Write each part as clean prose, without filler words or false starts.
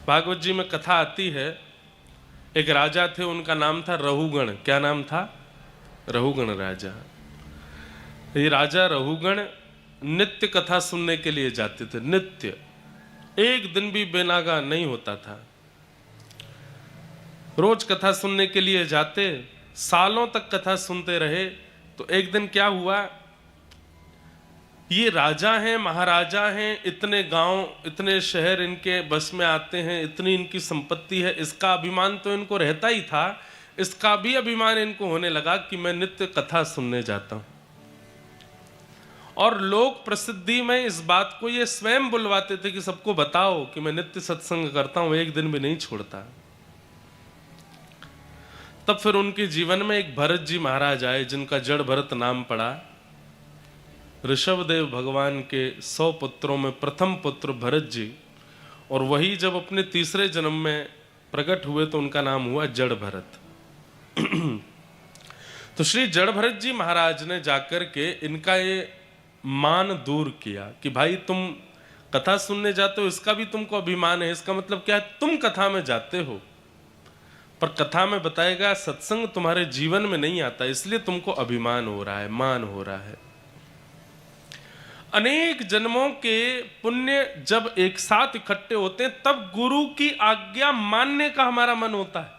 भागवत जी में कथा आती है, एक राजा थे, उनका नाम था रहुगण। क्या नाम था? रहुगण राजा। ये राजा रहुगण नित्य कथा सुनने के लिए जाते थे, नित्य, एक दिन भी बेनागा नहीं होता था। रोज कथा सुनने के लिए जाते, सालों तक कथा सुनते रहे। तो एक दिन क्या हुआ, ये राजा हैं, महाराजा हैं, इतने गांव, इतने शहर इनके बस में आते हैं, इतनी इनकी संपत्ति है, इसका अभिमान तो इनको रहता ही था, इसका भी अभिमान इनको होने लगा कि मैं नित्य कथा सुनने जाता हूं। और लोग प्रसिद्धि में इस बात को ये स्वयं बुलवाते थे कि सबको बताओ कि मैं नित्य सत्संग करता हूं, एक दिन भी नहीं छोड़ता। तब फिर उनके जीवन में एक भरत जी महाराज आए, जिनका जड़ भरत नाम पड़ा। ऋषभदेव भगवान के 100 पुत्रों में प्रथम पुत्र भरत जी, और वही जब अपने तीसरे जन्म में प्रकट हुए तो उनका नाम हुआ जड़ भरत। तो श्री जड़ भरत जी महाराज ने जाकर के इनका ये मान दूर किया कि भाई तुम कथा सुनने जाते हो, इसका भी तुमको अभिमान है। इसका मतलब क्या है? तुम कथा में जाते हो, पर कथा में बताएगा सत्संग तुम्हारे जीवन में नहीं आता, इसलिए तुमको अभिमान हो रहा है, मान हो रहा है। अनेक जन्मों के पुण्य जब एक साथ इकट्ठे होते हैं, तब गुरु की आज्ञा मानने का हमारा मन होता है।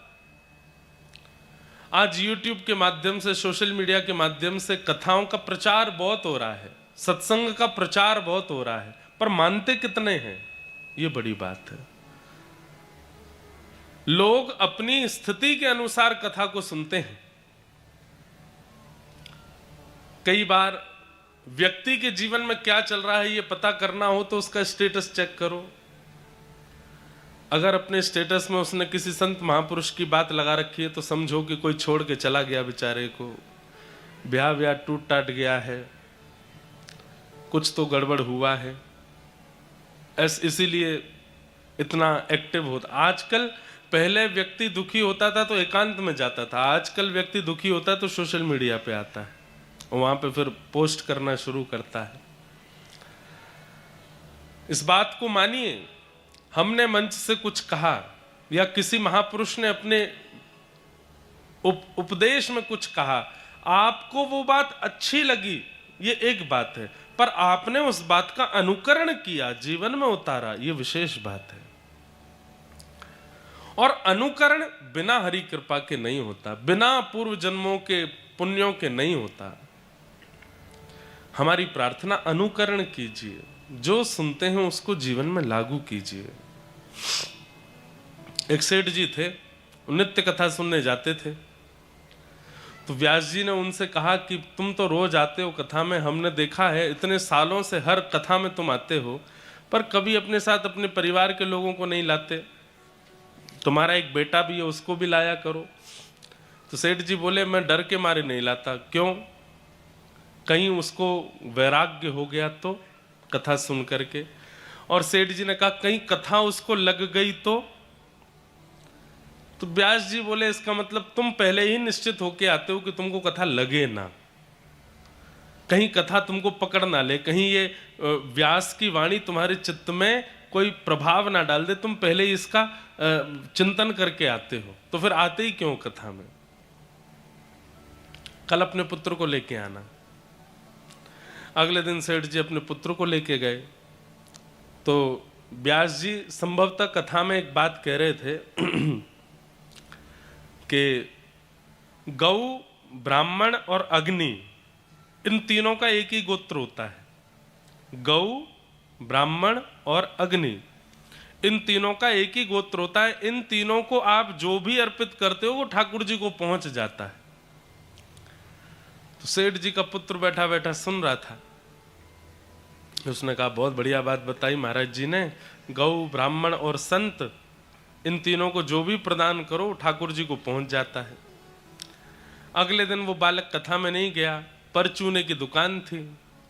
आज YouTube के माध्यम से, सोशल मीडिया के माध्यम से कथाओं का प्रचार बहुत हो रहा है, सत्संग का प्रचार बहुत हो रहा है, पर मानते कितने हैं, ये बड़ी बात है। लोग अपनी स्थिति के अनुसार कथा को सुनते हैं। कई बार व्यक्ति के जीवन में क्या चल रहा है ये पता करना हो तो उसका स्टेटस चेक करो। अगर अपने स्टेटस में उसने किसी संत महापुरुष की बात लगा रखी है तो समझो कि कोई छोड़ के चला गया बेचारे को, ब्याह टूट टाट गया है, कुछ तो गड़बड़ हुआ है, इसीलिए इतना एक्टिव होता। आजकल, पहले व्यक्ति दुखी होता था तो एकांत में जाता था, आजकल व्यक्ति दुखी होता है तो सोशल मीडिया पे आता है, वहां पे फिर पोस्ट करना शुरू करता है। इस बात को मानिए, हमने मंच से कुछ कहा या किसी महापुरुष ने अपने उपदेश में कुछ कहा, आपको वो बात अच्छी लगी, ये एक बात है, पर आपने उस बात का अनुकरण किया, जीवन में उतारा, ये विशेष बात है। और अनुकरण बिना हरि कृपा के नहीं होता, बिना पूर्व जन्मों के पुण्यों के नहीं होता। हमारी प्रार्थना, अनुकरण कीजिए, जो सुनते हैं उसको जीवन में लागू कीजिए। एक सेठ जी थे, नित्य कथा सुनने जाते थे। तो व्यास जी ने उनसे कहा कि तुम तो रोज आते हो कथा में, हमने देखा है इतने सालों से हर कथा में तुम आते हो, पर कभी अपने साथ अपने परिवार के लोगों को नहीं लाते। तुम्हारा एक बेटा भी है, उसको भी लाया करो। तो सेठ जी बोले, मैं डर के मारे नहीं लाता। क्यों? कहीं उसको वैराग्य हो गया तो कथा सुन करके। और सेठ जी ने कहा, कहीं कथा उसको लग गई तो व्यास जी बोले, इसका मतलब तुम पहले ही निश्चित होके आते हो कि तुमको कथा लगे ना, कहीं कथा तुमको पकड़ ना ले, कहीं ये व्यास की वाणी तुम्हारे चित्त में कोई प्रभाव ना डाल दे, तुम पहले ही इसका चिंतन करके आते हो, तो फिर आते ही क्यों कथा में? कल अपने पुत्र को लेके आना। अगले दिन सेठ जी अपने पुत्र को लेके गए। तो व्यास जी संभवतः कथा में एक बात कह रहे थे कि गौ, ब्राह्मण और अग्नि, इन तीनों का एक ही गोत्र होता है। गौ, ब्राह्मण और अग्नि, इन तीनों का एक ही गोत्र होता है। इन तीनों को आप जो भी अर्पित करते हो वो ठाकुर जी को पहुंच जाता है। तो सेठ जी का पुत्र बैठा बैठा सुन रहा था। उसने कहा, बहुत बढ़िया बात बताई महाराज जी ने, गौ, ब्राह्मण और संत, इन तीनों को जो भी प्रदान करो ठाकुर जी को पहुंच जाता है। अगले दिन वो बालक कथा में नहीं गया, परचूने की दुकान थी,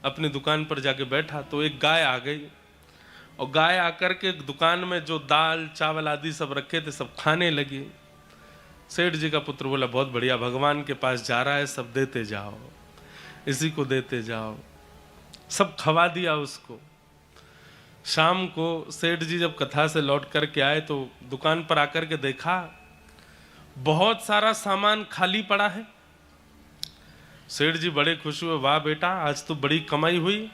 अपनी दुकान पर जाके बैठा तो एक गाय आ गई, और गाय आकर के दुकान में जो दाल चावल आदि सब रखे थे सब खाने लगी। सेठ जी का पुत्र बोला, बहुत बढ़िया, भगवान के पास जा रहा है, सब देते जाओ, इसी को देते जाओ। सब खवा दिया उसको। शाम को सेठ जी जब कथा से लौट करके आए तो दुकान पर आकर के देखा बहुत सारा सामान खाली पड़ा है। सेठ जी बड़े खुश हुए, वाह बेटा आज तो बड़ी कमाई हुई,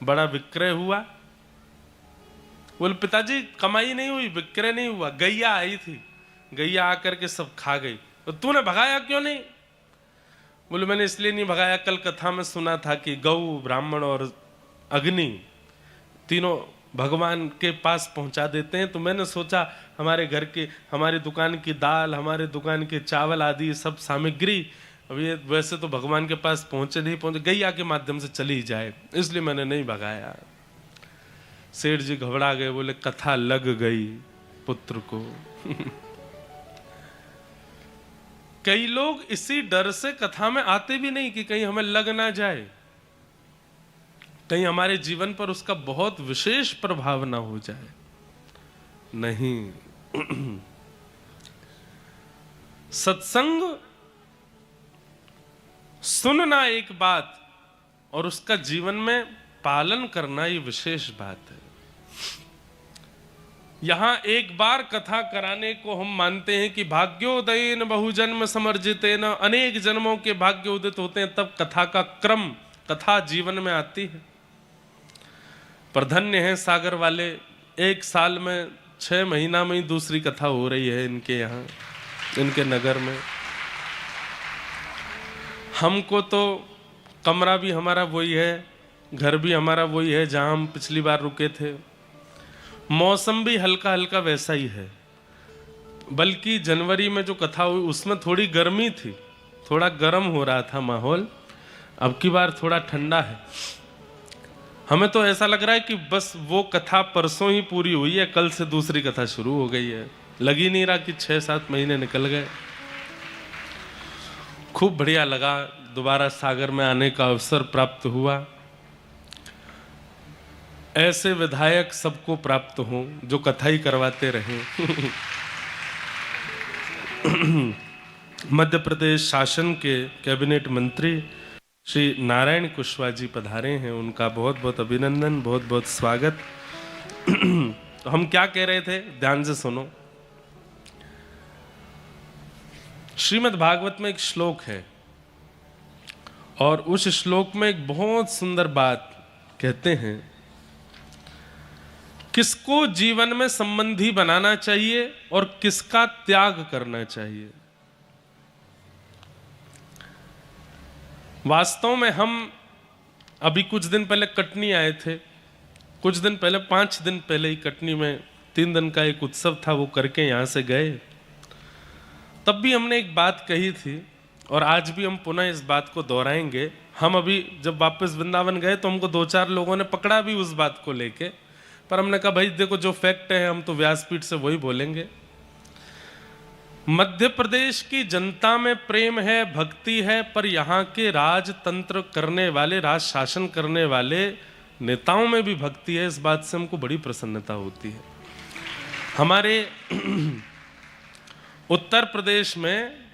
बड़ा विक्रय हुआ। बोले पिताजी कमाई नहीं हुई, विक्रय नहीं हुआ, गैया आई थी, गैया आकर के सब खा गई। तो तूने भगाया क्यों नहीं? बोले मैंने इसलिए नहीं भगाया, कल कथा में सुना था कि गौ, ब्राह्मण और अग्नि तीनों भगवान के पास पहुंचा देते हैं, तो मैंने सोचा हमारे घर के, हमारी दुकान की दाल, हमारे दुकान के चावल आदि सब सामग्री अब ये वैसे तो भगवान के पास पहुंचे नहीं पहुंचे, गैया के माध्यम से चली जाए, इसलिए मैंने नहीं भगाया। सेठ जी घबरा गए, बोले कथा लग गई पुत्र को। कई लोग इसी डर से कथा में आते भी नहीं कि कहीं हमें लग ना जाए, कहीं हमारे जीवन पर उसका बहुत विशेष प्रभाव ना हो जाए। नहीं, सत्संग सुनना एक बात और उसका जीवन में पालन करना ये विशेष बात है। यहां एक बार कथा कराने को हम मानते हैं कि भाग्योदयेन बहुजन्म समर्जितेन, अनेक जन्मों के भाग्य उदित होते हैं तब कथा का क्रम, कथा जीवन में आती है। पर धन्य है सागर वाले, एक साल में 6 महीना में ही दूसरी कथा हो रही है इनके यहाँ, इनके नगर में। हमको तो कमरा भी हमारा वही है, घर भी हमारा वही है जहाँ हम पिछली बार रुके थे, मौसम भी हल्का हल्का वैसा ही है। बल्कि जनवरी में जो कथा हुई उसमें थोड़ी गर्मी थी, थोड़ा गर्म हो रहा था माहौल, अब की बार थोड़ा ठंडा है। हमें तो ऐसा लग रहा है कि बस वो कथा परसों ही पूरी हुई है, कल से दूसरी कथा शुरू हो गई है। लग ही नहीं रहा कि 6-7 महीने निकल गए। खूब बढ़िया लगा, दोबारा सागर में आने का अवसर प्राप्त हुआ। ऐसे विधायक सबको प्राप्त हों जो कथा ही करवाते रहें। मध्य प्रदेश शासन के कैबिनेट मंत्री श्री नारायण कुशवाहा जी पधारे हैं, उनका बहुत बहुत अभिनंदन, बहुत बहुत स्वागत। तो हम क्या कह रहे थे, ध्यान से सुनो। श्रीमद् भागवत में एक श्लोक है और उस श्लोक में एक बहुत सुंदर बात कहते हैं, किसको जीवन में संबंधी बनाना चाहिए और किसका त्याग करना चाहिए। वास्तव में हम अभी कुछ दिन पहले कटनी आए थे, कुछ दिन पहले 5 दिन पहले ही कटनी में 3 दिन का एक उत्सव था, वो करके यहाँ से गए। तब भी हमने एक बात कही थी और आज भी हम पुनः इस बात को दोहराएंगे। हम अभी जब वापस वृंदावन गए तो हमको 2-4 लोगों ने पकड़ा भी उस बात को लेके, पर हमने कहा भाई देखो जो फैक्ट है हम तो व्यासपीठ से वही बोलेंगे। मध्य प्रदेश की जनता में प्रेम है, भक्ति है, पर यहाँ के राजतंत्र करने वाले, राज शासन करने वाले नेताओं में भी भक्ति है। इस बात से हमको बड़ी प्रसन्नता होती है। हमारे उत्तर प्रदेश में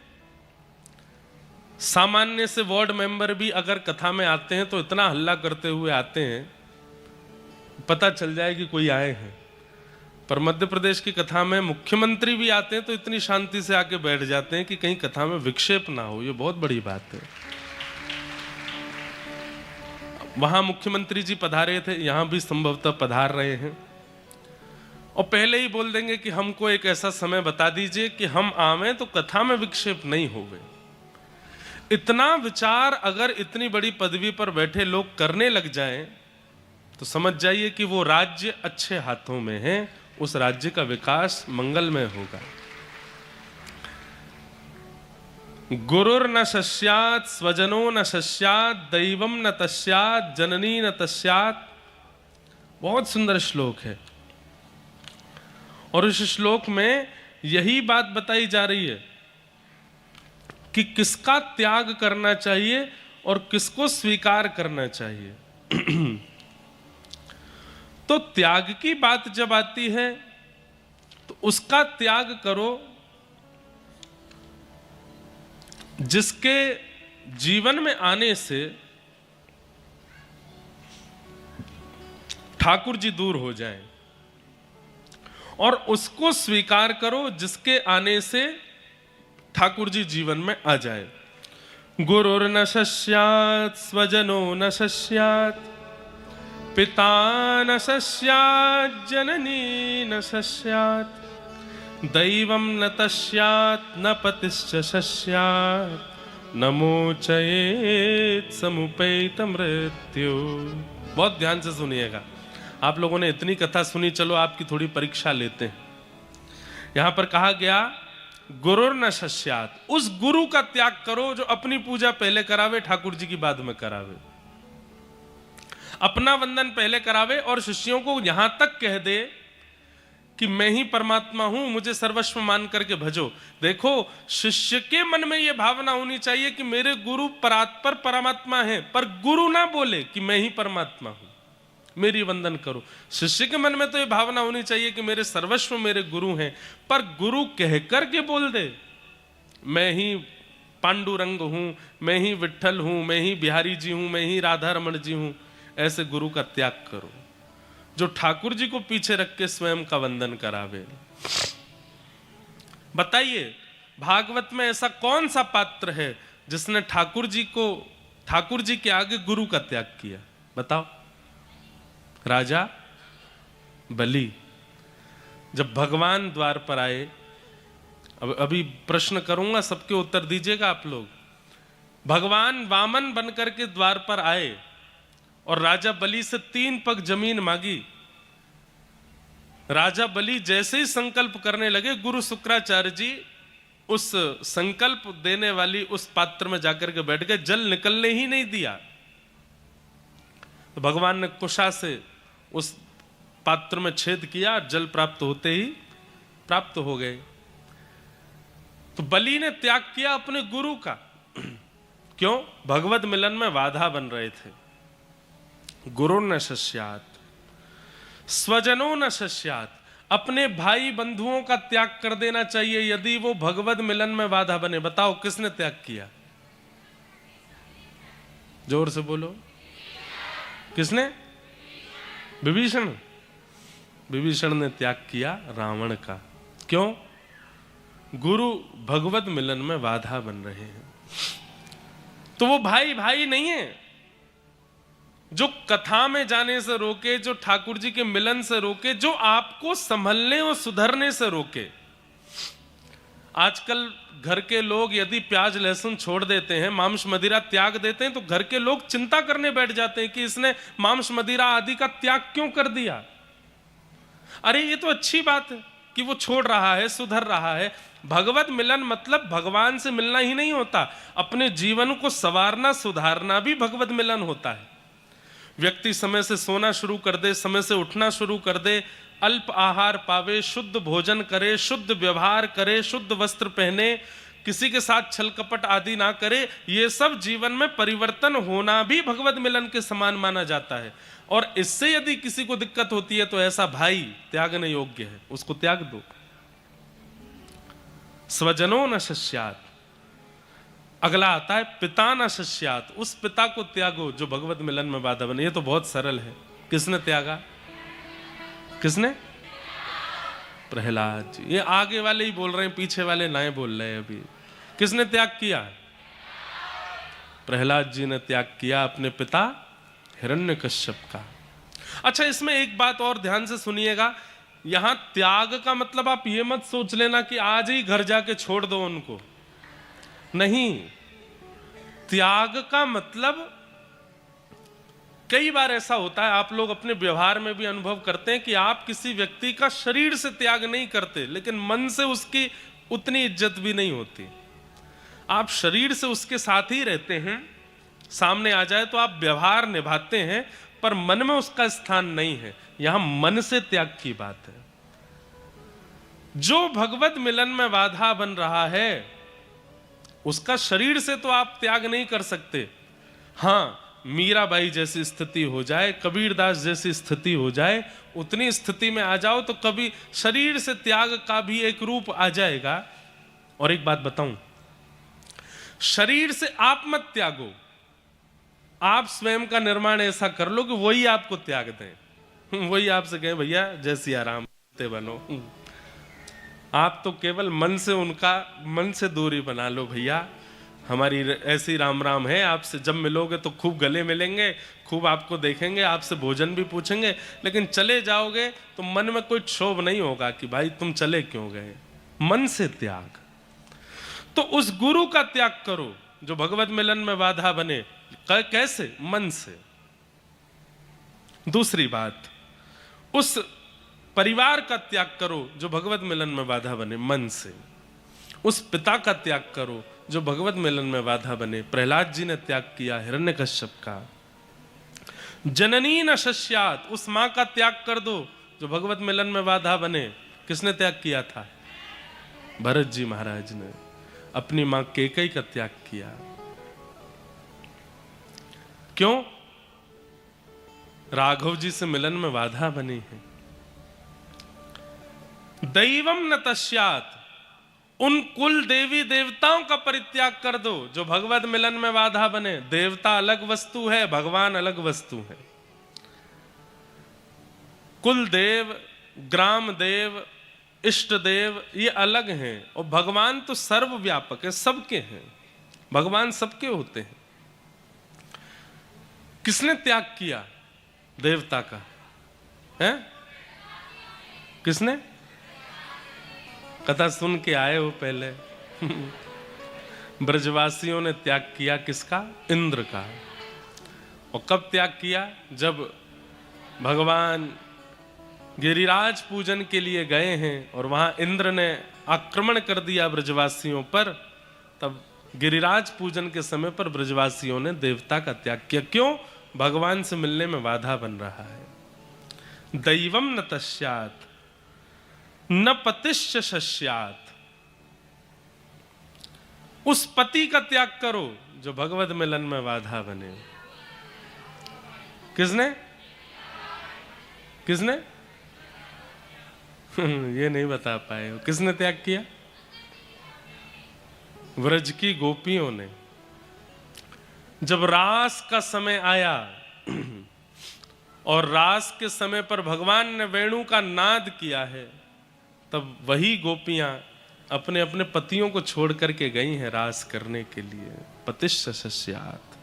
सामान्य से वार्ड मेंबर भी अगर कथा में आते हैं तो इतना हल्ला करते हुए आते हैं, पता चल जाए कि कोई आए हैं। पर मध्य प्रदेश की कथा में मुख्यमंत्री भी आते हैं तो इतनी शांति से आके बैठ जाते हैं कि कहीं कथा में विक्षेप ना हो। ये बहुत बड़ी बात है। वहां मुख्यमंत्री जी पधारे थे, यहां भी संभवतः पधार रहे हैं, और पहले ही बोल देंगे कि हमको एक ऐसा समय बता दीजिए कि हम आवें तो कथा में विक्षेप नहीं होवे। इतना विचार अगर इतनी बड़ी पदवी पर बैठे लोग करने लग जाएं तो समझ जाइए कि वो राज्य अच्छे हाथों में है, उस राज्य का विकास मंगलमय होगा। गुरुर न सस्यात् स्वजनो न सस्यात् दैवम न तस्यात् जननी न तस्यात्। बहुत सुंदर श्लोक है और इस श्लोक में यही बात बताई जा रही है कि किसका त्याग करना चाहिए और किसको स्वीकार करना चाहिए। तो त्याग की बात जब आती है तो उसका त्याग करो जिसके जीवन में आने से ठाकुर जी दूर हो जाएं, और उसको स्वीकार करो जिसके आने से ठाकुर जी जीवन में आ जाए। गुरुर न शस्यात् स्वजनो न शस्यात् पिता न शस्यात् जननी न शस्यात् दैवं न तस्यात् न पतिश्च शस्यात् न मोचयेत् समुपैत मृत्यु। बहुत ध्यान से सुनिएगा, आप लोगों ने इतनी कथा सुनी, चलो आपकी थोड़ी परीक्षा लेते हैं। यहां पर कहा गया गुरुर न शस्यात्, उस गुरु का त्याग करो जो अपनी पूजा पहले करावे, ठाकुर जी की बाद में करावे, अपना वंदन पहले करावे और शिष्यों को यहां तक कह दे कि मैं ही परमात्मा हूं, मुझे सर्वस्व मान करके भजो। देखो, शिष्य के मन में यह भावना होनी चाहिए कि मेरे गुरु परात्पर परमात्मा है, पर गुरु ना बोले कि मैं ही परमात्मा हूं, मेरी वंदन करो। शिष्य के मन में तो यह भावना होनी चाहिए कि मेरे सर्वस्व मेरे गुरु हैं, पर गुरु कह करके बोल दे मैं ही पांडुरंग हूं, मैं ही विट्ठल हूं, मैं ही बिहारी जी हूं, मैं ही राधा रमण जी हूं, ऐसे गुरु का त्याग करो जो ठाकुर जी को पीछे रख के स्वयं का वंदन करावे। बताइए, भागवत में ऐसा कौन सा पात्र है जिसने ठाकुर जी के आगे गुरु का त्याग किया? बताओ। राजा बलि। जब भगवान द्वार पर आए, अभी प्रश्न करूंगा, सबके उत्तर दीजिएगा आप लोग। भगवान वामन बनकर के द्वार पर आए और राजा बलि से 3 पग जमीन मांगी। राजा बलि जैसे ही संकल्प करने लगे, गुरु शुक्राचार्य जी उस संकल्प देने वाली उस पात्र में जाकर के बैठ गए, जल निकलने ही नहीं दिया। तो भगवान ने कुशा से उस पात्र में छेद किया, जल प्राप्त होते ही प्राप्त हो गए। तो बलि ने त्याग किया अपने गुरु का। क्यों? भगवत मिलन में बाधा बन रहे थे। गुरु न शस्यात् स्वजनो न शस्यात्, अपने भाई बंधुओं का त्याग कर देना चाहिए यदि वो भगवत मिलन में बाधा बने। बताओ किसने त्याग किया? जोर से बोलो, किसने? विभीषण। विभीषण ने त्याग किया रावण का। क्यों? गुरु भगवत मिलन में बाधा बन रहे हैं। तो वो भाई भाई नहीं है जो कथा में जाने से रोके, जो ठाकुर जी के मिलन से रोके, जो आपको संभलने और सुधरने से रोके। आजकल घर के लोग यदि प्याज लहसुन छोड़ देते हैं, मांस मदिरा त्याग देते हैं, तो घर के लोग चिंता करने बैठ जाते हैं कि इसने मांस मदिरा आदि का त्याग क्यों कर दिया। अरे ये तो अच्छी बात है कि वो छोड़ रहा है, सुधर रहा है। भगवत मिलन मतलब भगवान से मिलना ही नहीं होता, अपने जीवन को संवारना सुधारना भी भगवत मिलन होता है। व्यक्ति समय से सोना शुरू कर दे, समय से उठना शुरू कर दे, अल्प आहार पावे, शुद्ध भोजन करे, शुद्ध व्यवहार करे, शुद्ध वस्त्र पहने, किसी के साथ छल कपट आदि ना करे, ये सब जीवन में परिवर्तन होना भी भगवत मिलन के समान माना जाता है। और इससे यदि किसी को दिक्कत होती है तो ऐसा भाई त्यागने योग्य है, उसको त्याग दो। स्वजनो न शस्यात्। अगला आता है पिता न शस्यात्, उस पिता को त्यागो जो भगवत मिलन में बाधा बने। ये तो बहुत सरल है। किसने त्यागा? किसने? प्रहलाद जी। ये आगे वाले ही बोल रहे हैं, पीछे वाले ना बोल रहे हैं अभी। किसने त्याग किया? प्रहलाद जी ने त्याग किया अपने पिता हिरण्यकश्यप का। अच्छा, इसमें एक बात और ध्यान से सुनिएगा। यहां त्याग का मतलब आप ये मत सोच लेना कि आज ही घर जाके छोड़ दो उनको। नहीं, त्याग का मतलब कई बार ऐसा होता है, आप लोग अपने व्यवहार में भी अनुभव करते हैं कि आप किसी व्यक्ति का शरीर से त्याग नहीं करते, लेकिन मन से उसकी उतनी इज्जत भी नहीं होती। आप शरीर से उसके साथ ही रहते हैं, सामने आ जाए तो आप व्यवहार निभाते हैं, पर मन में उसका स्थान नहीं है। यहां मन से त्याग की बात है। जो भगवत मिलन में बाधा बन रहा है उसका शरीर से तो आप त्याग नहीं कर सकते। हां, मीराबाई जैसी स्थिति हो जाए, कबीरदास जैसी स्थिति हो जाए, उतनी स्थिति में आ जाओ तो कभी शरीर से त्याग का भी एक रूप आ जाएगा। और एक बात बताऊं, शरीर से आप मत त्यागो, आप स्वयं का निर्माण ऐसा कर लो कि वही आपको त्याग दें। वही आपसे कहें भैया जय सिया राम ते बनो। आप तो केवल मन से दूरी बना लो भैया। हमारी ऐसी राम राम है, आपसे जब मिलोगे तो खूब गले मिलेंगे, खूब आपको देखेंगे, आपसे भोजन भी पूछेंगे, लेकिन चले जाओगे तो मन में कोई क्षोभ नहीं होगा कि भाई तुम चले क्यों गए। मन से त्याग। तो उस गुरु का त्याग करो जो भगवत मिलन में बाधा बने। कैसे? मन से। दूसरी बात, उस परिवार का त्याग करो जो भगवत मिलन में बाधा बने, मन से। उस पिता का त्याग करो जो भगवत मिलन में बाधा बने। प्रहलाद जी ने त्याग किया हिरण्यकश्यप का। जननी न शस्यात, उस मां का त्याग कर दो जो भगवत मिलन में बाधा बने। किसने त्याग किया था? भरत जी महाराज ने अपनी मां कैकेयी का त्याग किया। क्यों? राघव जी से मिलन में बाधा बनी है। दैवम न तस्यात, उन कुल देवी देवताओं का परित्याग कर दो जो भगवत मिलन में बाधा बने। देवता अलग वस्तु है, भगवान अलग वस्तु है। कुल देव, ग्राम देव, इष्ट देव ये अलग हैं, और भगवान तो सर्वव्यापक है, सबके हैं। भगवान सबके होते हैं। किसने त्याग किया देवता का? है किसने? कथा सुन के आए हो पहले। ब्रजवासियों ने त्याग किया किसका? इंद्र का। और कब त्याग किया? जब भगवान गिरिराज पूजन के लिए गए हैं और वहां इंद्र ने आक्रमण कर दिया ब्रजवासियों पर, तब गिरिराज पूजन के समय पर ब्रजवासियों ने देवता का त्याग किया। क्यों? भगवान से मिलने में बाधा बन रहा है। दैवम न तस्यात न पतिश्च शस्यात, उस पति का त्याग करो जो भगवत मिलन में बाधा बने। किसने? किसने? ये नहीं बता पाए हो। किसने त्याग किया? व्रज की गोपियों ने। जब रास का समय आया और रास के समय पर भगवान ने वेणु का नाद किया है, तब वही गोपियां अपने अपने पतियों को छोड़ करके गई हैं रास करने के लिए। पतिश्च शस्यात।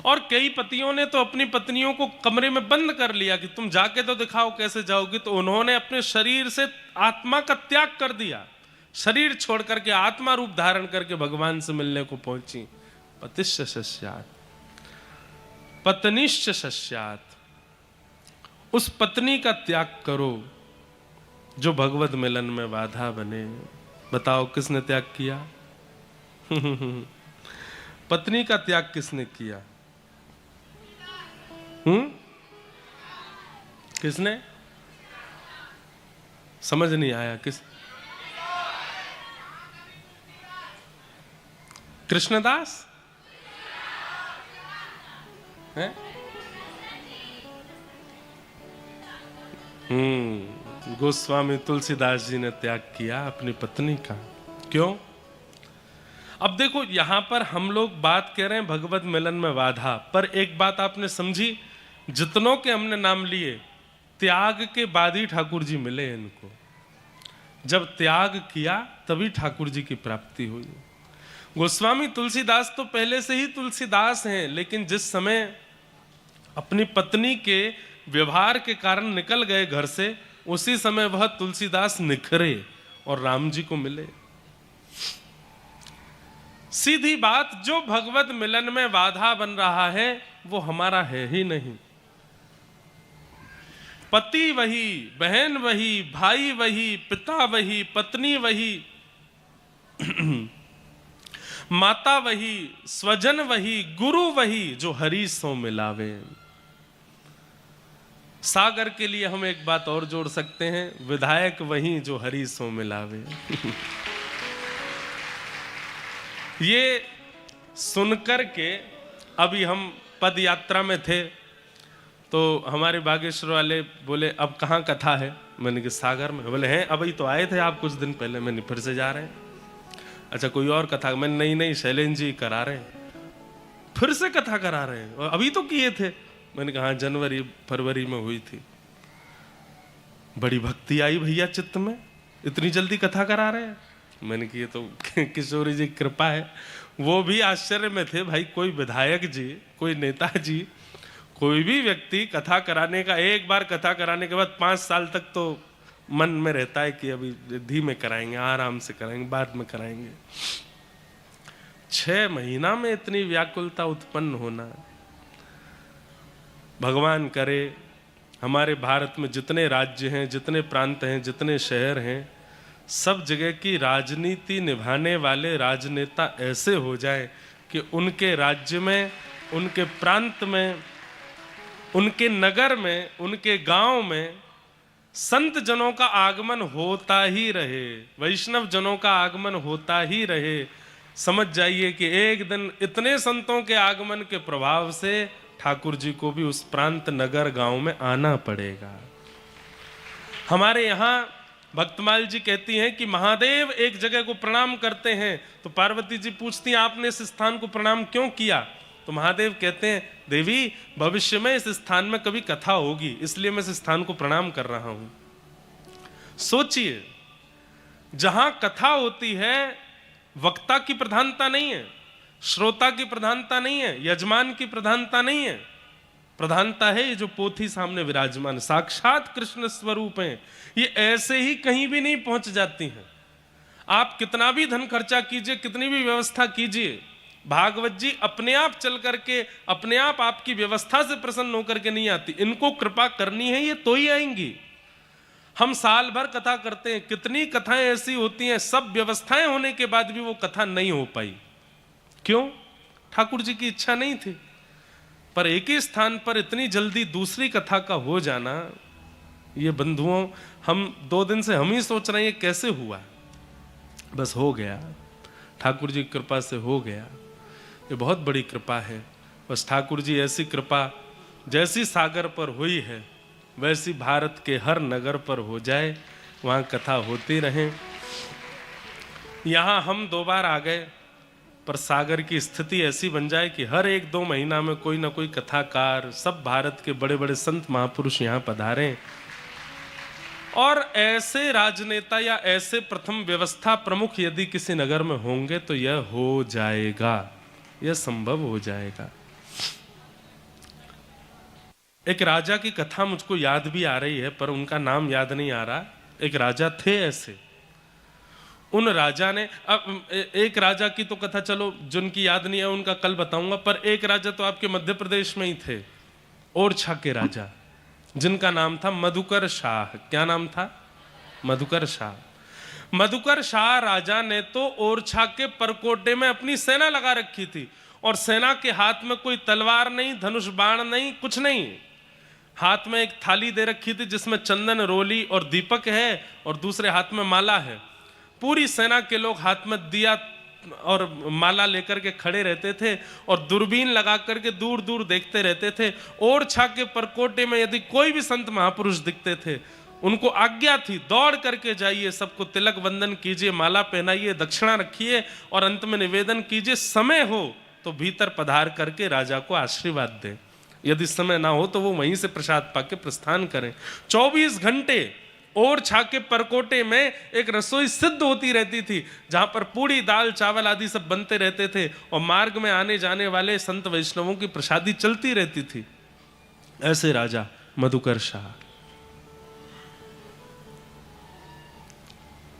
और कई पतियों ने तो अपनी पत्नियों को कमरे में बंद कर लिया कि तुम जाके तो दिखाओ कैसे जाओगी। तो उन्होंने अपने शरीर से आत्मा का त्याग कर दिया, शरीर छोड़ करके आत्मा रूप धारण करके भगवान से मिलने को पहुंची। पतिश्च शस्यात पत्निश्च शस्यात, उस पत्नी का त्याग करो जो भगवत मिलन में बाधा बने। बताओ किसने त्याग किया? पत्नी का त्याग किसने किया? किसने? समझ नहीं आया। किस? कृष्णदास है? गोस्वामी तुलसीदास जी ने त्याग किया अपनी पत्नी का। क्यों? अब देखो यहां पर हम लोग बात कह रहे हैं भगवत मिलन में बाधा, पर एक बात आपने समझी, जितनों के हमने नाम लिए त्याग के बाद ही ठाकुर जी मिले इनको। जब त्याग किया तभी ठाकुर जी की प्राप्ति हुई। गोस्वामी तुलसीदास तो पहले से ही तुलसीदास हैं, लेकिन जिस समय अपनी पत्नी के व्यवहार के कारण निकल गए घर से, उसी समय वह तुलसीदास निखरे और राम जी को मिले। सीधी बात, जो भगवत मिलन में बाधा बन रहा है वो हमारा है ही नहीं। पति वही, बहन वही, भाई वही, पिता वही, पत्नी वही, माता वही, स्वजन वही, गुरु वही, जो हरि सो मिलावे। सागर के लिए हम एक बात और जोड़ सकते हैं, विधायक वही जो हरि सो मिलावे। ये सुनकर के अभी हम पद यात्रा में थे तो हमारे बागेश्वर वाले बोले अब कहाँ कथा है? मैंने कहा सागर में। बोले हैं अभी तो आए थे आप कुछ दिन पहले। मैंने फिर से जा रहे हैं? अच्छा कोई और कथा? मैंने नहीं शैलेंद्र जी करा रहे हैं। फिर से कथा करा रहे हैं? और अभी तो किए थे। मैंने कहा जनवरी फरवरी में हुई थी। बड़ी भक्ति आई भैया चित्त में, इतनी जल्दी कथा करा रहे हैं। मैंने कहा ये तो किशोरी जी की कृपा है। वो भी आश्चर्य में थे, भाई कोई विधायक जी, कोई नेता जी, कोई भी व्यक्ति कथा कराने का, एक बार कथा कराने के बाद 5 साल तक तो मन में रहता है कि अभी धीमे कराएंगे, आराम से कराएंगे, बाद में कराएंगे। 6 महीना में इतनी व्याकुलता उत्पन्न होना, भगवान करे हमारे भारत में जितने राज्य हैं, जितने प्रांत हैं, जितने शहर हैं, सब जगह की राजनीति निभाने वाले राजनेता ऐसे हो जाए कि उनके राज्य में, उनके प्रांत में, उनके नगर में, उनके गांव में संत जनों का आगमन होता ही रहे, वैष्णव जनों का आगमन होता ही रहे। समझ जाइए कि एक दिन इतने संतों के आगमन के प्रभाव से ठाकुर जी को भी उस प्रांत, नगर, गांव में आना पड़ेगा। हमारे यहाँ भक्तमाल जी कहती हैं कि महादेव एक जगह को प्रणाम करते हैं, तो पार्वती जी पूछती हैं आपने इस स्थान को प्रणाम क्यों किया? तो महादेव कहते हैं देवी भविष्य में इस स्थान में कभी कथा होगी, इसलिए मैं इस स्थान को प्रणाम कर रहा हूं। सोचिए, जहां कथा होती है वक्ता की प्रधानता नहीं है, श्रोता की प्रधानता नहीं है, यजमान की प्रधानता नहीं है, प्रधानता है ये जो पोथी सामने विराजमान साक्षात कृष्ण स्वरूप हैं। ये ऐसे ही कहीं भी नहीं पहुंच जाती हैं। आप कितना भी धन खर्चा कीजिए, कितनी भी व्यवस्था कीजिए, भागवत जी अपने आप चल करके, अपने आप आपकी व्यवस्था से प्रसन्न होकर के नहीं आती। इनको कृपा करनी है, ये तो ही आएंगी। हम साल भर कथा करते हैं, कितनी कथाएं ऐसी होती हैं, सब व्यवस्थाएं होने के बाद भी वो कथा नहीं हो पाई। क्यों? ठाकुर जी की इच्छा नहीं थी। पर एक ही स्थान पर इतनी जल्दी दूसरी कथा का हो जाना, ये बंधुओं, हम 2 दिन से हम ही सोच रहे हैं कैसे हुआ। बस हो गया, ठाकुर जी की कृपा से हो गया। ये बहुत बड़ी कृपा है। बस ठाकुर जी ऐसी कृपा जैसी सागर पर हुई है वैसी भारत के हर नगर पर हो जाए, वहाँ कथा होती रहे। यहाँ हम 2 बार आ गए, पर सागर की स्थिति ऐसी बन जाए कि हर 1-2 महीना में कोई ना कोई कथाकार, सब भारत के बड़े बड़े संत महापुरुष यहाँ पधारें। और ऐसे राजनेता या ऐसे प्रथम व्यवस्था प्रमुख यदि किसी नगर में होंगे तो यह हो जाएगा, यह संभव हो जाएगा। एक राजा की कथा मुझको याद भी आ रही है, पर उनका नाम याद नहीं आ रहा। एक राजा थे ऐसे, उन राजा ने, अब एक राजा की तो कथा चलो जिनकी याद नहीं है उनका कल बताऊंगा, पर एक राजा तो आपके मध्य प्रदेश में ही थे, ओरछा के राजा, जिनका नाम था मधुकर शाह। क्या नाम था? मधुकर शाह। मधुकर शाह राजा ने तो ओरछा के परकोटे में अपनी सेना लगा रखी थी, और सेना के हाथ में कोई तलवार नहीं, धनुष बाण नहीं, कुछ नहीं। हाथ में एक थाली दे रखी थी जिसमें चंदन, रोली और दीपक है, और दूसरे हाथ में माला है। पूरी सेना के लोग हाथ में दिया और माला लेकर के खड़े रहते थे और दूरबीन लगा करके दूर दूर देखते रहते थे। ओरछा के परकोटे में यदि कोई भी संत महापुरुष दिखते थे, उनको आज्ञा थी दौड़ करके जाइए, सबको तिलक वंदन कीजिए, माला पहनाइए, दक्षिणा रखिए, और अंत में निवेदन कीजिए समय हो तो भीतर पधार करके राजा को आशीर्वाद दें। यदि समय ना हो तो वो वहीं से प्रसाद पाके प्रस्थान करें। 24 घंटे ओरछा के परकोटे में एक रसोई सिद्ध होती रहती थी, जहां पर पूड़ी, दाल, चावल आदि सब बनते रहते थे, और मार्ग में आने जाने वाले संत वैष्णवों की प्रसादी चलती रहती थी। ऐसे राजा मधुकर शाह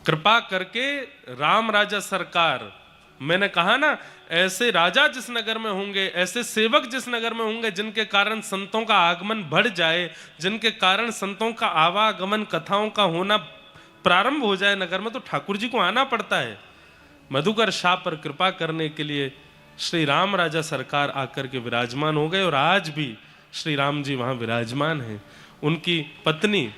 कृपा करके राम राजा सरकार, मैंने कहा ना, ऐसे राजा जिस नगर में होंगे, ऐसे सेवक जिस नगर में होंगे, जिनके कारण संतों का आगमन बढ़ जाए, जिनके कारण संतों का आवागमन, कथाओं का होना प्रारंभ हो जाए नगर में, तो ठाकुर जी को आना पड़ता है। मधुकर शाह पर कृपा करने के लिए श्री राम राजा सरकार आकर के विराजमान हो गए, और आज भी श्री राम जी वहां विराजमान हैं। उनकी पत्नी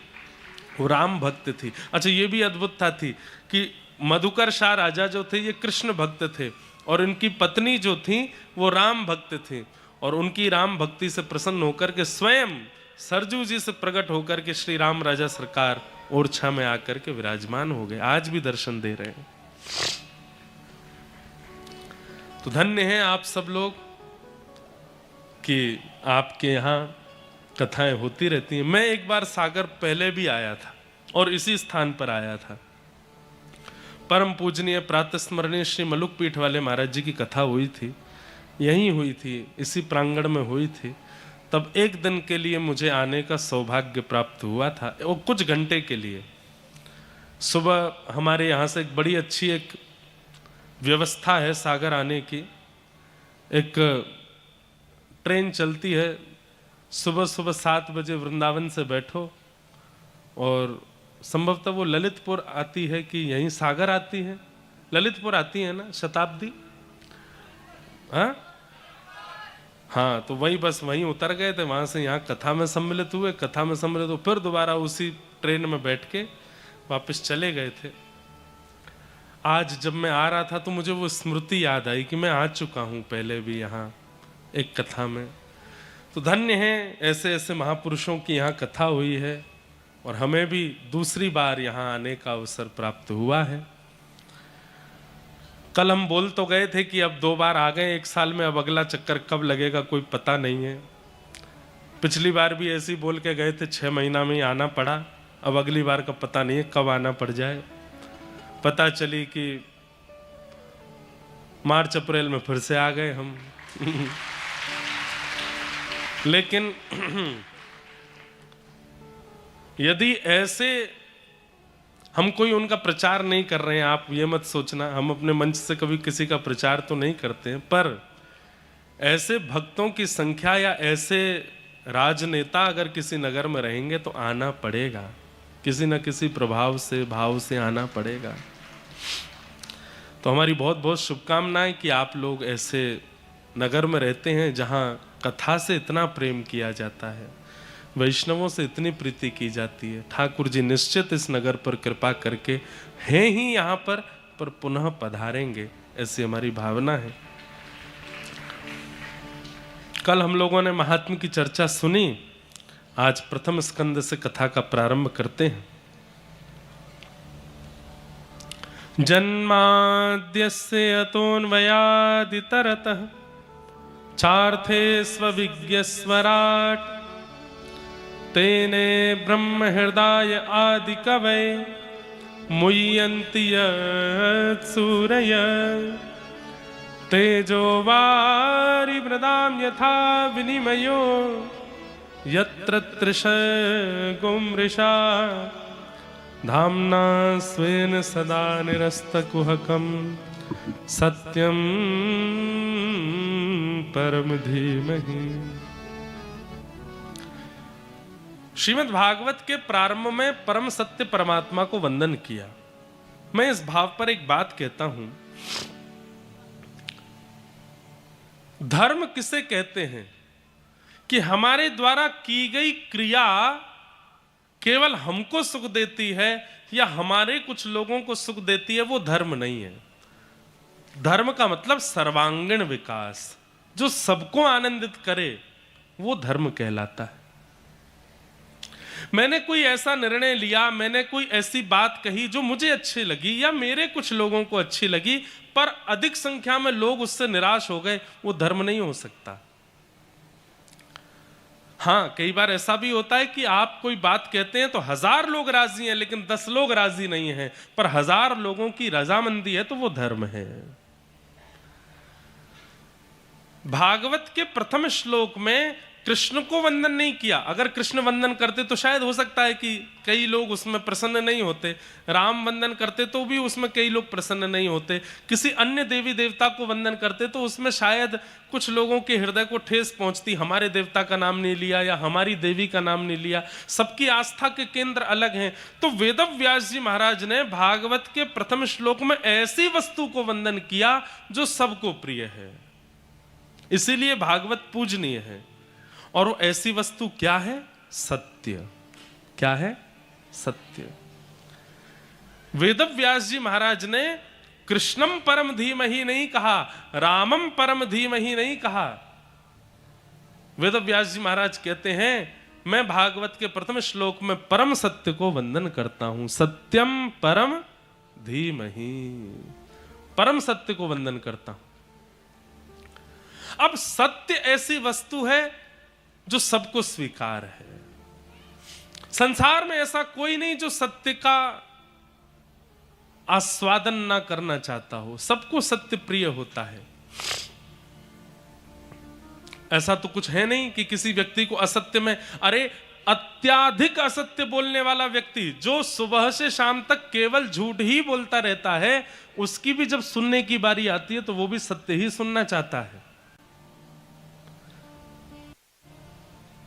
वो राम भक्त थी। अच्छा, ये भी अद्भुतता थी कि मधुकर शाह राजा जो थे ये कृष्ण भक्त थे, और इनकी पत्नी जो थी वो राम भक्त थी, और उनकी राम भक्ति से प्रसन्न होकर के स्वयं सरजू जी से प्रकट होकर के श्री राम राजा सरकार ओरछा में आकर के विराजमान हो गए। आज भी दर्शन दे रहे हैं। तो धन्य हैं आप सब लोग कि आपके यहाँ कथाएं होती रहती हैं। मैं एक बार सागर पहले भी आया था और इसी स्थान पर आया था। परम पूजनीय प्रातस्मरणीय श्री मलुक पीठ वाले महाराज जी की कथा हुई थी, यहीं हुई थी, इसी प्रांगण में हुई थी। तब एक दिन के लिए मुझे आने का सौभाग्य प्राप्त हुआ था, वो कुछ घंटे के लिए। सुबह हमारे यहाँ से एक बड़ी अच्छी एक व्यवस्था है सागर आने की। एक ट्रेन चलती है, सुबह सुबह 7 बजे वृंदावन से बैठो और संभवतः वो ललितपुर आती है कि यहीं सागर आती है, ललितपुर आती है ना शताब्दी। हाँ, तो वही बस वहीं उतर गए थे, वहां से यहाँ कथा में सम्मिलित हुए, कथा में सम्मिलित हो फिर दोबारा उसी ट्रेन में बैठ के वापस चले गए थे। आज जब मैं आ रहा था तो मुझे वो स्मृति याद आई कि मैं आ चुका हूँ पहले भी यहाँ एक कथा में। तो धन्य है, ऐसे ऐसे महापुरुषों की यहाँ कथा हुई है और हमें भी दूसरी बार यहाँ आने का अवसर प्राप्त हुआ है। कल हम बोल तो गए थे कि अब 2 बार आ गए 1 साल में, अब अगला चक्कर कब लगेगा कोई पता नहीं है। पिछली बार भी ऐसे ही बोल के गए थे 6 महीना में ही आना पड़ा, अब अगली बार का पता नहीं है कब आना पड़ जाए। पता चली कि मार्च अप्रैल में फिर से आ गए हम। लेकिन यदि ऐसे हम कोई उनका प्रचार नहीं कर रहे हैं, आप ये मत सोचना, हम अपने मंच से कभी किसी का प्रचार तो नहीं करते हैं, पर ऐसे भक्तों की संख्या या ऐसे राजनेता अगर किसी नगर में रहेंगे तो आना पड़ेगा, किसी न किसी प्रभाव से भाव से आना पड़ेगा। तो हमारी बहुत बहुत शुभकामनाएं कि आप लोग ऐसे नगर में रहते हैं जहां कथा से इतना प्रेम किया जाता है, वैष्णवों से इतनी प्रीति की जाती है। ठाकुर जी निश्चित इस नगर पर कृपा करके हैं ही यहाँ पर पुनः पधारेंगे, ऐसी हमारी भावना है। कल हम लोगों ने महात्म्य की चर्चा सुनी, आज प्रथम स्कंद से कथा का प्रारंभ करते हैं। जन्माद्यस्य अतोऽन्वयादितरतः चार्थे स्वविज्ञस्वराट् तेने ब्रह्म हृदय आदि कवये मुह्यन्ति यत्सूरयः तेजो वारि मृदां यथा विनिमयो यत्र त्रिशर्गो मृषा धाम्ना स्वेन सदा निरस्तकुहकं सत्यं परम धीमहि। श्रीमद् भागवत के प्रारंभ में परम सत्य परमात्मा को वंदन किया। मैं इस भाव पर एक बात कहता हूं, धर्म किसे कहते हैं कि हमारे द्वारा की गई क्रिया केवल हमको सुख देती है या हमारे कुछ लोगों को सुख देती है, वो धर्म नहीं है। धर्म का मतलब सर्वांगीण विकास, जो सबको आनंदित करे वो धर्म कहलाता है। मैंने कोई ऐसा निर्णय लिया, मैंने कोई ऐसी बात कही जो मुझे अच्छी लगी या मेरे कुछ लोगों को अच्छी लगी, पर अधिक संख्या में लोग उससे निराश हो गए, वो धर्म नहीं हो सकता। हाँ, कई बार ऐसा भी होता है कि आप कोई बात कहते हैं तो 1000 लोग राजी हैं लेकिन 10 लोग राजी नहीं हैं, पर 1000 लोगों की रजामंदी है तो वो धर्म है। भागवत के प्रथम श्लोक में कृष्ण को वंदन नहीं किया। अगर कृष्ण वंदन करते तो शायद हो सकता है कि कई लोग उसमें प्रसन्न नहीं होते, राम वंदन करते तो भी उसमें कई लोग प्रसन्न नहीं होते, किसी अन्य देवी देवता को वंदन करते तो उसमें शायद कुछ लोगों के हृदय को ठेस पहुंचती, हमारे देवता का नाम नहीं लिया या हमारी देवी का नाम नहीं लिया। सबकी आस्था के केंद्र अलग हैं। तो वेदव्यास जी महाराज ने भागवत के प्रथम श्लोक में ऐसी वस्तु को वंदन किया जो सबको प्रिय है, इसीलिए भागवत पूजनीय है। और वो ऐसी वस्तु क्या है? सत्य। क्या है? सत्य। वेदव्यास जी महाराज ने कृष्णम परम धीमहि नहीं कहा, रामम परम धीमहि नहीं कहा। वेदव्यास जी महाराज कहते हैं, मैं भागवत के प्रथम श्लोक में परम सत्य को वंदन करता हूं। सत्यम परम धीमहि, परम सत्य को वंदन करता हूं। अब सत्य ऐसी वस्तु है जो सबको स्वीकार है। संसार में ऐसा कोई नहीं जो सत्य का आस्वादन ना करना चाहता हो, सबको सत्य प्रिय होता है। ऐसा तो कुछ है नहीं कि किसी व्यक्ति को असत्य में, अरे अत्याधिक असत्य बोलने वाला व्यक्ति जो सुबह से शाम तक केवल झूठ ही बोलता रहता है, उसकी भी जब सुनने की बारी आती है तो वो भी सत्य ही सुनना चाहता है।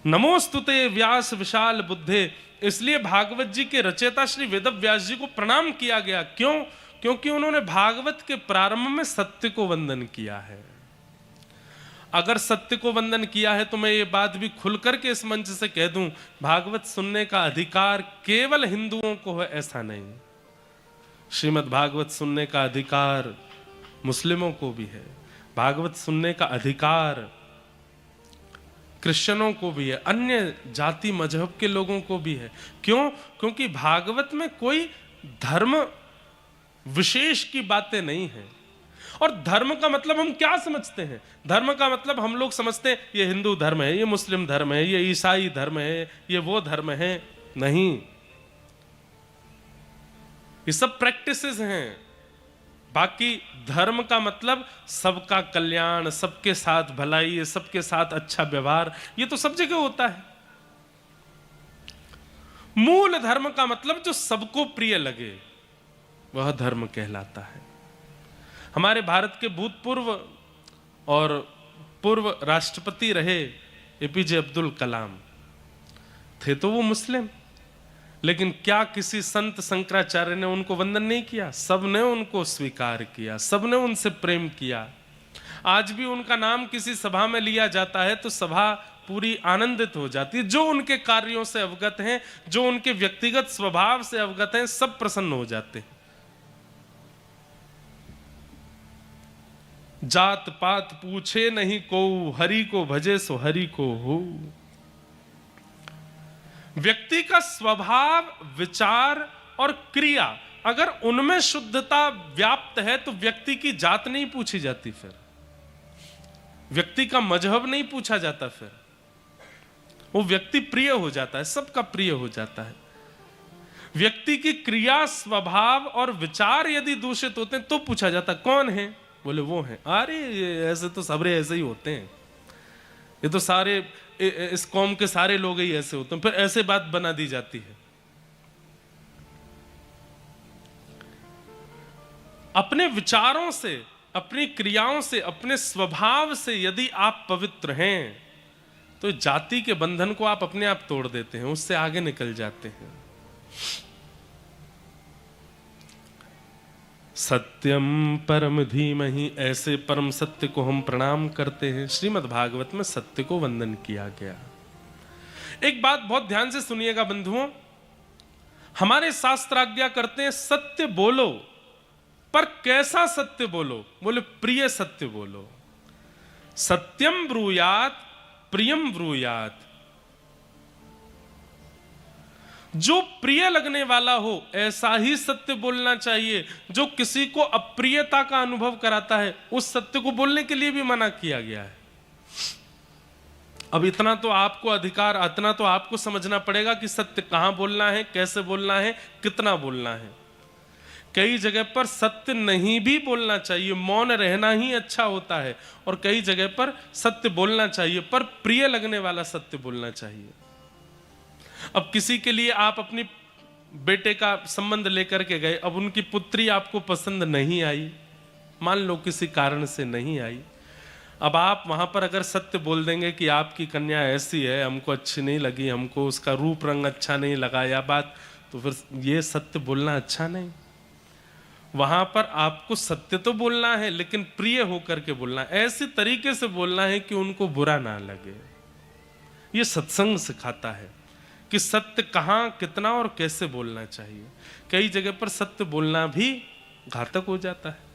नमोस्तुते व्यास विशाल बुद्धे, इसलिए भागवत जी के रचयिता श्री वेदव्यास जी को प्रणाम किया गया। क्यों? क्योंकि उन्होंने भागवत के प्रारंभ में सत्य को वंदन किया है। अगर सत्य को वंदन किया है तो मैं ये बात भी खुलकर के इस मंच से कह दूं, भागवत सुनने का अधिकार केवल हिंदुओं को है ऐसा नहीं। श्रीमद् भागवत सुनने का अधिकार मुस्लिमों को भी है, भागवत सुनने का अधिकार क्रिश्चियनों को भी है, अन्य जाति मजहब के लोगों को भी है। क्यों? क्योंकि भागवत में कोई धर्म विशेष की बातें नहीं है। और धर्म का मतलब हम क्या समझते हैं? धर्म का मतलब हम लोग समझते हैं ये हिंदू धर्म है, ये मुस्लिम धर्म है, ये ईसाई धर्म है, ये वो धर्म है। नहीं, ये सब प्रैक्टिसेस हैं। बाकी धर्म का मतलब सबका कल्याण, सबके साथ भलाई, सबके साथ अच्छा व्यवहार, ये तो सब जगह होता है। मूल धर्म का मतलब जो सबको प्रिय लगे वह धर्म कहलाता है। हमारे भारत के भूतपूर्व और पूर्व राष्ट्रपति रहे एपीजे अब्दुल कलाम, थे तो वो मुस्लिम, लेकिन क्या किसी संत शंकराचार्य ने उनको वंदन नहीं किया? सबने उनको स्वीकार किया, सबने उनसे प्रेम किया। आज भी उनका नाम किसी सभा में लिया जाता है तो सभा पूरी आनंदित हो जाती है। जो उनके कार्यों से अवगत हैं, जो उनके व्यक्तिगत स्वभाव से अवगत हैं, सब प्रसन्न हो जाते हैं। जात पात पूछे नहीं को, हरि को भजे सो हरि को हो। व्यक्ति का स्वभाव, विचार और क्रिया अगर उनमें शुद्धता व्याप्त है तो व्यक्ति की जात नहीं पूछी जाती, फिर व्यक्ति का मजहब नहीं पूछा जाता, फिर वो व्यक्ति प्रिय हो जाता है, सबका प्रिय हो जाता है। व्यक्ति की क्रिया, स्वभाव और विचार यदि दूषित होते हैं तो पूछा जाता कौन है? बोले वो हैं। अरे ऐसे तो सबरे ऐसे ही होते हैं, ये तो सारे इस कौम के सारे लोग ही ऐसे होते हैं, फिर ऐसे बात बना दी जाती है। अपने विचारों से, अपनी क्रियाओं से, अपने स्वभाव से यदि आप पवित्र हैं तो जाति के बंधन को आप अपने आप तोड़ देते हैं, उससे आगे निकल जाते हैं। सत्यम परम धीमहि, ऐसे परम सत्य को हम प्रणाम करते हैं। श्रीमद् भागवत में सत्य को वंदन किया गया। एक बात बहुत ध्यान से सुनिएगा बंधुओं, हमारे शास्त्र आज्ञा करते हैं सत्य बोलो, पर कैसा सत्य बोलो? बोले प्रिय सत्य बोलो। सत्यम ब्रूयात प्रियम ब्रूयात, जो प्रिय लगने वाला हो ऐसा ही सत्य बोलना चाहिए। जो किसी को अप्रियता का अनुभव कराता है उस सत्य को बोलने के लिए भी मना किया गया है। अब इतना तो आपको अधिकार, इतना तो आपको समझना पड़ेगा कि सत्य कहां बोलना है, कैसे बोलना है, कितना बोलना है। कई जगह पर सत्य नहीं भी बोलना चाहिए, मौन रहना ही अच्छा होता है, और कई जगह पर सत्य बोलना चाहिए पर प्रिय लगने वाला सत्य बोलना चाहिए। अब किसी के लिए आप अपनी बेटे का संबंध लेकर के गए, अब उनकी पुत्री आपको पसंद नहीं आई, मान लो किसी कारण से नहीं आई, अब आप वहां पर अगर सत्य बोल देंगे कि आपकी कन्या ऐसी है, हमको अच्छी नहीं लगी, हमको उसका रूप रंग अच्छा नहीं लगा या बात, तो फिर ये सत्य बोलना अच्छा नहीं। वहां पर आपको सत्य तो बोलना है लेकिन प्रिय होकर के बोलना है, ऐसे तरीके से बोलना है कि उनको बुरा ना लगे। ये सत्संग सिखाता है कि सत्य कहां, कितना और कैसे बोलना चाहिए। कई जगह पर सत्य बोलना भी घातक हो जाता है।